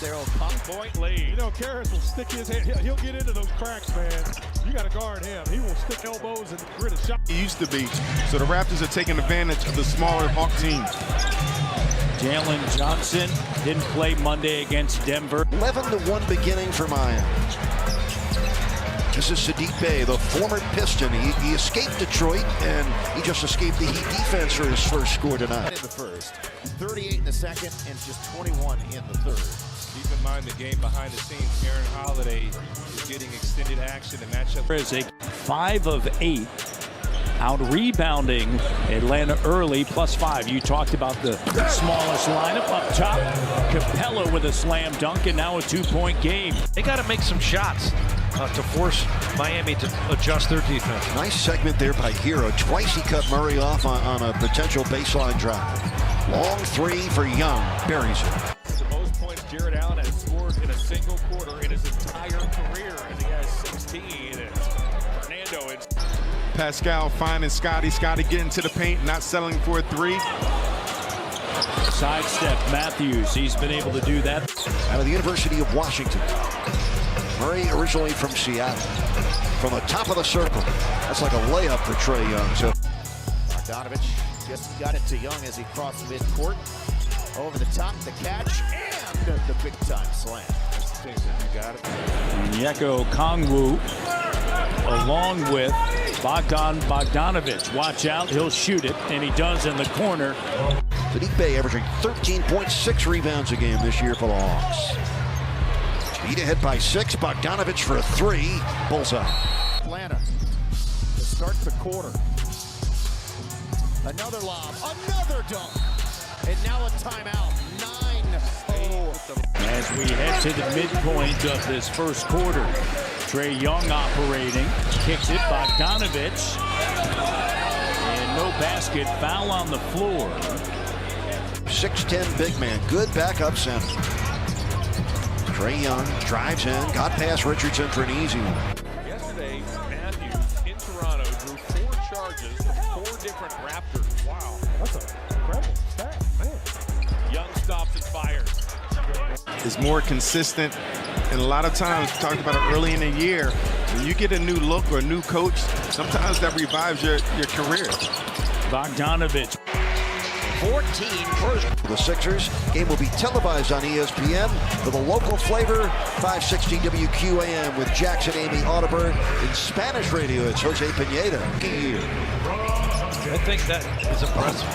Darryl point lead. You know, Karras will stick his head. He'll get into those cracks, man. You got to guard him. He will stick elbows and grit a shot. He used to be. So the Raptors are taking advantage of the smaller Hawk team. Jalen Johnson didn't play Monday against Denver. 11-1 beginning for Miami. This is Saddiq Bey, the former Piston. He escaped Detroit, and he just escaped the Heat defense for his first score tonight. In the first, 38 in the second, and just 21 in the third. Keep in mind the game behind the scenes. Aaron Holiday is getting extended action to match up. 5 of 8 out rebounding Atlanta early, +5. You talked about the smallest lineup up top. Capella with a slam dunk, and now a 2-point game. They got to make some shots to force Miami to adjust their defense. Nice segment there by Hero. Twice he cut Murray off on a potential baseline drive. Long three for Young. Buries it. The most points Jared Allen has scored in a single quarter in his entire career, as he has 16. And Fernando is Pascal finding Scotty. Scotty getting to the paint, not settling for a three. Sidestep Matthews. He's been able to do that. Out of the University of Washington. Murray originally from Seattle. From the top of the circle. That's like a layup for Trae Young. So Bogdanovich just got it to Young as he crossed midcourt. Over the top, the catch, and the big-time slam. That's the thing that you got it. Nyeko Kongwu along with Bogdanovich. Watch out, he'll shoot it, and he does in the corner. Saddiq Bey averaging 13.6 rebounds a game this year for the Hawks. Heat ahead by 6. Bogdanovich for a 3. Bullseye. Atlanta to start the quarter. Another lob, another dunk, and now a timeout. 9-0. As we head to the midpoint of this first quarter, Trae Young operating, kicks it, Bogdanovich, and no basket, foul on the floor. 6'10" big man, good backup center. Trae Young drives in, got past Richardson for an easy one. yesterday. Matthews in Toronto drew 4 charges from 4 different Raptors. Wow, That's an incredible stat, man. Young stops and fires. Is more consistent, and a lot of times, we talked about it early in the year, when you get a new look or a new coach, sometimes that revives your career. Bogdanovich. 14 first. The Sixers game will be televised on ESPN for the local flavor. 560 WQAM with Jackson Amy Audubon. In Spanish radio, it's Jose Pineda. I think that is impressive.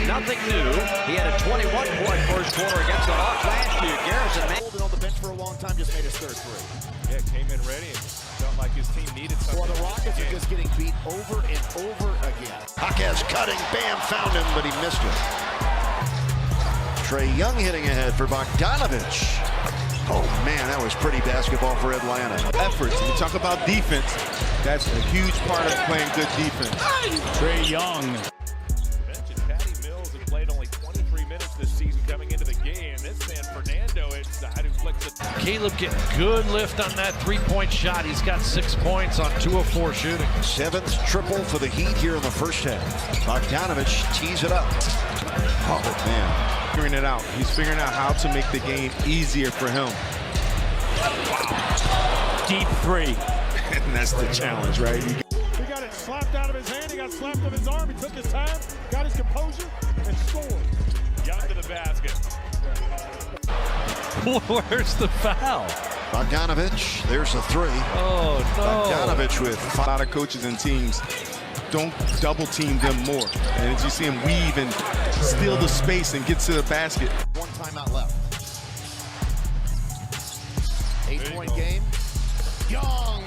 Nothing new. He had a 21-point first quarter against the Hawks last year. Garrison holding on the bench for a long time, just made his third three. Yeah, came in ready and felt like his team needed something. Well, the Rockets are just getting beat over and over again. Jaquez cutting, bam, found him, but he missed it. Trae Young hitting ahead for Bogdanovich. Oh man, that was pretty basketball for Atlanta. Efforts, we talk about defense, that's a huge part of playing good defense. Trae Young. Mentioned Patty Mills had played only 23 minutes this season coming into the game. This man, Fernando, inside who flicks it. Caleb getting good lift on that three-point shot. He's got 6 points on 2 of 4 shooting. 7th triple for the Heat here in the first half. Bogdanovich tees it up. Oh man. Figuring it out. He's figuring out how to make the game easier for him. Deep 3. And that's the challenge, right? He got it slapped out of his hand. He got slapped on his arm. He took his time, got his composure, and scored. Young to the basket. Where's the foul? Bogdanovich, there's a 3. Oh, no. Bogdanovich with A lot of coaches and teams don't double team them more. And as you see him weave and steal the space and get to the basket. 1 timeout left. 8-point game. Young.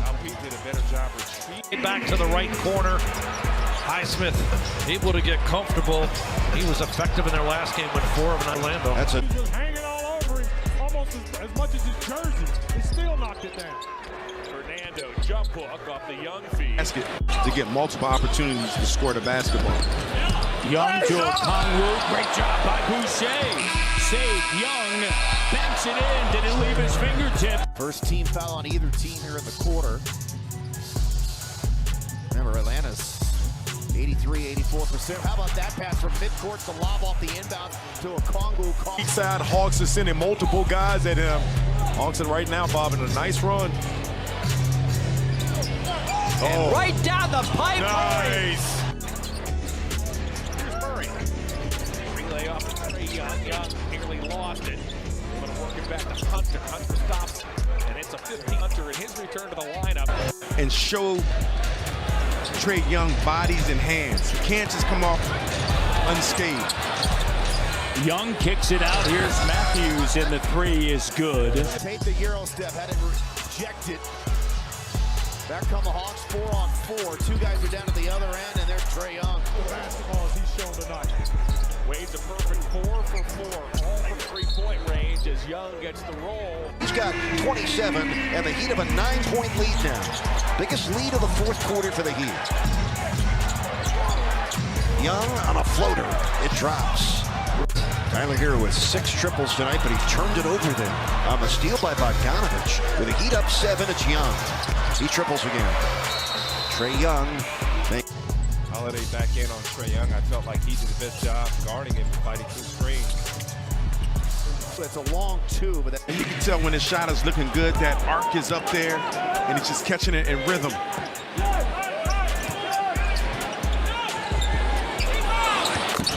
Now Pete did a better job retreating. Back to the right corner. Highsmith able to get comfortable. He was effective in their last game with 4 of 9 Orlando. that's a He's just hanging all over him, almost as much as his jersey. He still knocked it down. Fernando jump hook off the Young feed. Basket to get multiple opportunities to score the basketball. Young to Kongwu. Great job by Boucher. Save Young. Banks it in. Did it leave his fingertip? First team foul on either team here in the quarter. Remember, Atlanta's 83, 84%. How about that pass from midcourt to lob off the inbound to a Kongu. Each side, Hawks are sending multiple guys at him. Hawks are right now bobbing a nice run. And right down the pipe. Nice. Here's Murray. Relay off to Trae Young. Young nearly lost it. Going to work it back to Hunter. Hunter stops. And it's a 15 Hunter in his return to the lineup. And show Trae Young bodies and hands. He can't just come off unscathed. Young kicks it out. Here's Matthews, and the three is good. Take the Euro step, had it rejected. Back come the Hawks, 4-on-4. Two guys are down at the other end, and there's Trae Young. Basketball as he's shown tonight. Wade's a perfect 4 for 4. All from three-point range as Young gets the roll. He's got 27 and the Heat have a 9-point lead now. Biggest lead of the fourth quarter for the Heat. Young on a floater. It drops. Tyler Hero with 6 triples tonight, but he turned it over there on the steal by Bogdanovic. With the Heat up 7, it's Young. He triples again. Trae Young. Holiday back in on Trae Young. I felt like he did the best job guarding him, fighting through screens. It's a long two, but And you can tell when his shot is looking good, that arc is up there, and he's just catching it in rhythm.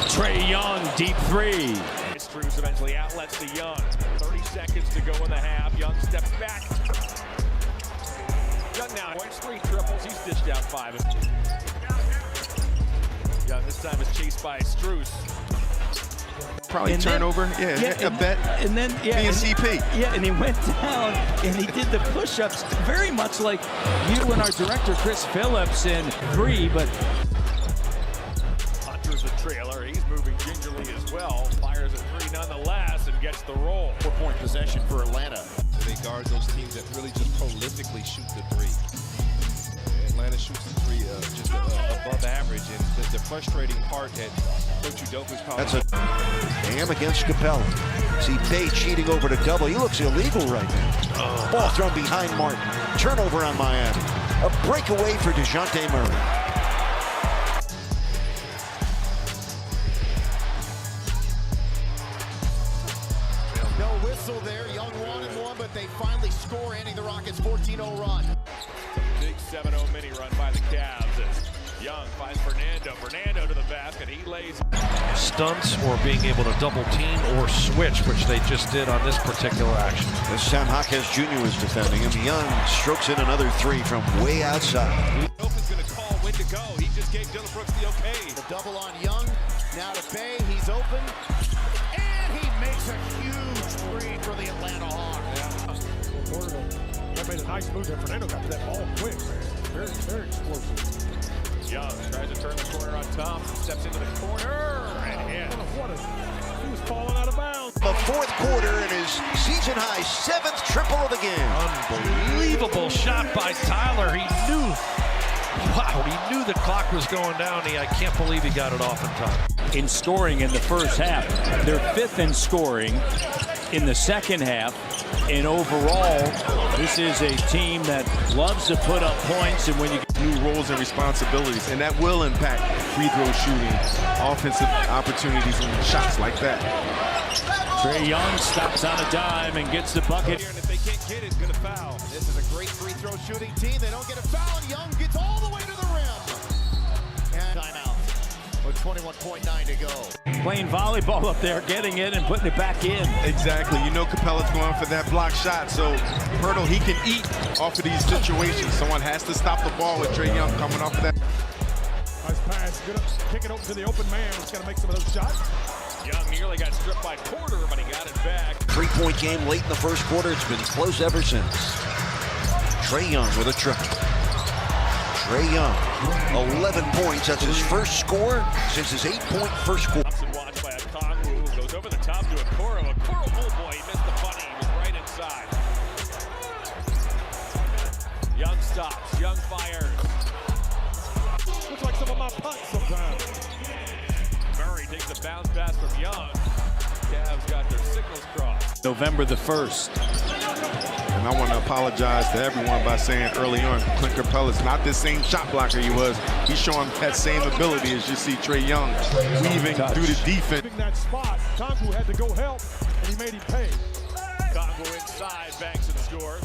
Trae Young, deep three. Struz eventually outlets to Young. 30 seconds to go in the half. Young steps back. Young now points, 3 triples. He's dished out 5. Young this time is chased by Struz. Probably And turnover. then, a bet. And then, CP. Yeah, and he went down and he did the push-ups very much like you and our director, Chris Phillips, in 3, but Hunter's a trailer. He's moving gingerly as well. Fires at 3 nonetheless and gets the roll. 4-point possession for Atlanta. They guard those teams that really just prolifically shoot the 3. Atlanta shoots the 3 just above average, and the frustrating part that Coach Udoka's calling. That's a Bam against Capella. See Bay cheating over to double. He looks illegal right now. Ball thrown behind Martin. Turnover on Miami. A breakaway for DeJounte Murray. No whistle there. Young 1-1, but they finally score, ending the Rockets' 14-0 run. Big 7-0 mini run by the Cavs as Young finds Fernando. Fernando to the basket. He lays. Stunts or being able to double team or switch, which they just did on this particular action. As Sam Jaquez Jr. was defending him, Young strokes in another 3 from way outside. Open's going to call when to go. He just gave Dillon Brooks the okay. The double on Young. Now to Bay. He's open. And he makes a huge three for the Atlanta Hawks. That made a nice move there. Fernando got that ball quick, man. Very, very explosive. Young tries to turn the corner on Thompson. Steps into the corner and hit. He was falling out of bounds. The fourth quarter in his season-high 7th triple of the game. Unbelievable shot by Tyler. He knew. Wow, he knew the clock was going down. I can't believe he got it off in time. in scoring in the first half. They're 5th in scoring in the second half. And overall, this is a team that loves to put up points. And when you get new roles and responsibilities, and that will impact free throw shooting, offensive opportunities, and shots like that. Trae Young stops on a dime and gets the bucket. And if they can't get it, gonna foul. This is a great free throw shooting team. They don't get a foul, and Young gets all the way to the rim. And timeout with 21.9 to go. Playing volleyball up there, getting it and putting it back in. Exactly. You know Capella's going for that block shot, so Hurdle, he can eat off of these situations. Someone has to stop the ball with Trae Young coming off of that. Nice pass. Good up, kick it over to the open man. He's got to make some of those shots. Young nearly got stripped by Porter, but he got it back. 3-point game late in the first quarter. It's been close ever since. Trae Young with a triple. Trae Young, 11 points. That's his first score since his 8-point first quarter. Thompson watched by Okongwu, goes over the top to Okoro. Okoro, oh boy, he missed the bunny. He was right inside. Young stops. Young fires. Looks like some of my putts sometimes. Murray takes a bounce pass from Young. Cavs got their signals crossed. November the 1st. And I want to apologize to everyone by saying early on, Clint Capella's not the same shot blocker he was. He's showing that same ability as you see Trae Young weaving through the defense. That spot, Congo had to go help, and he made him pay. Congo inside, banks and scores.